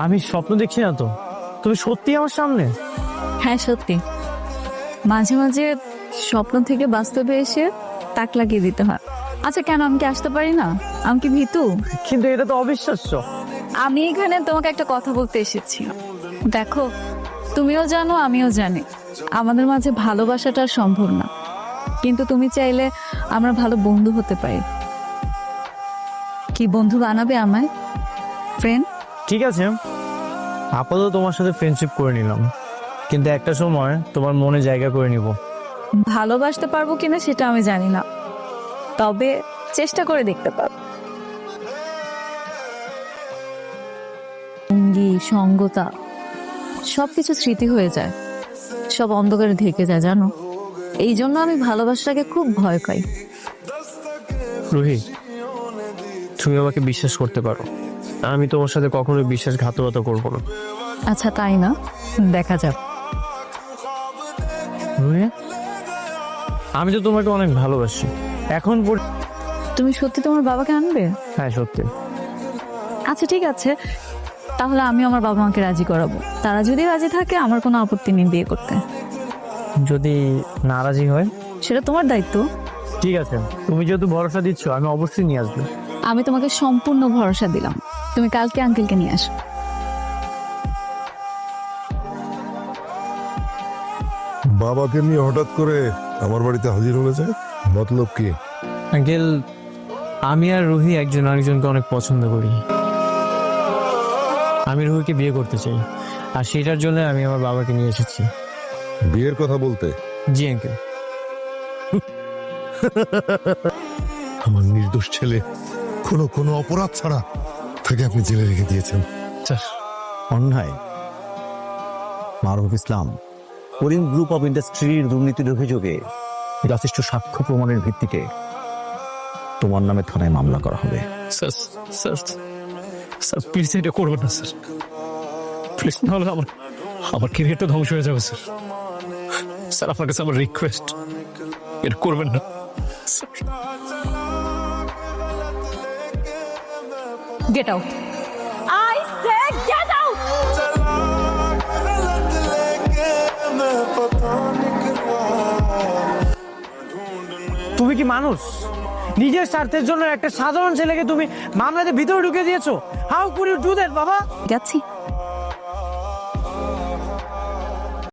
আমি স্বপ্ন দেখছি না তো, তুমি সত্যি আমার সামনে? হ্যাঁ সত্যি, মাঝে মাঝে স্বপ্ন থেকে বাস্তবে এসে তাক লাগিয়ে দিতে হয়। আচ্ছা কেন, আমি কি আসতে পারি না? আমি কি ভীতু? কিন্তু এটা তো অবিশ্বাস্য। আমি এখানে তোমাকে একটা কথা বলতে এসেছি। দেখো, তুমিও জানো আমিও জানি আমাদের মাঝে ভালোবাসাটা আর সম্ভব না, কিন্তু তুমি চাইলে আমরা ভালো বন্ধু হতে পারি। কি বন্ধু বানাবে আমায়? ফ্রেন্ড? ঠিক আছে, আপাতত তোমার সাথে ফ্রেন্ডশিপ করে নিলাম, কিন্তু একটা সময় তোমার মনে জায়গা করে নিব। ভালোবাসতে পারবো কিনা সেটা আমি জানি না, তবে চেষ্টা করে দেখতে পারবো। সঙ্গী, সঙ্গতা সবকিছু স্মৃতি হয়ে যায়, সব অন্ধকারে ঢেকে যায় জানো। এই জন্য আমি ভালোবাসাটাকে খুব ভয় পাই। রুহি, তুমি আমাকে বিশ্বাস করতে পারো, আমি তোমার সাথে কখনোই বিশ্বাসঘাতকতা করবো না। আচ্ছা তাই না, দেখা যাক। রুহি, আমি তো তোমাকে অনেক ভালোবাসি। এখন তুমি সত্যি তোমার বাবাকে আনবে? হ্যাঁ সত্যি। আচ্ছা ঠিক আছে, তাহলে আমি আমার বাবা মাকে রাজি করাবো। তারা যদি রাজি থাকে আমার কোনো আপত্তি নেই বিয়ে করতে। যদি নারাজি হয়? সেটা তোমার দায়িত্ব। ঠিক আছে, তুমি যেহেতু ভরসা দিচ্ছ আমি অবশ্যই নিয়ে আসবো। আমি তোমাকে সম্পূর্ণ ভরসা দিলাম, তুমি কালকে আঙ্কেলকে নিয়ে আসো। বাবাকে নিয়ে হঠাৎ করে আমার বাড়িতে হাজির হয়েছে, মতলব কি? আঙ্কেল, আমি আর রুহি একজন আরেকজনকে অনেক পছন্দ করি। আমি রুহিকে বিয়ে করতে চাই, আর সেটার জন্য আমি আমার বাবাকে নিয়ে এসেছি। বিয়ের কথা বলতে? জি আঙ্কেল। আমার নির্দোষ ছেলে কোনো অপরাধ ছাড়া তাকে আপনি জেলে রেখে দিয়েছেন। অন্যায়। মারুফ ইসলাম, করিম গ্রুপ অফ ইন্ডাস্ট্রির দুর্নীতির অভিযোগে যথেষ্ট সাক্ষ্য প্রমাণের ভিত্তিতে তোমার নামে থানায় মামলা করা হবে। স্যার স্যার স্যার প্লিজ এটা করবেন না স্যার, প্লিজ, নাহলে আমার ক্যারিয়ারটা ধ্বংস হয়ে যাবে স্যার। স্যার আপনার কাছে আমার রিকোয়েস্ট, এটা করবেন না sir. Get out, I say get out. তুমি কি মানুষ? নিজের স্বার্থের জন্য একটা সাধারণ ছেলেকে তুমি মামলাতে ভিতরে ঢুকে দিয়েছো। How could you do that বাবা? যাচ্ছি।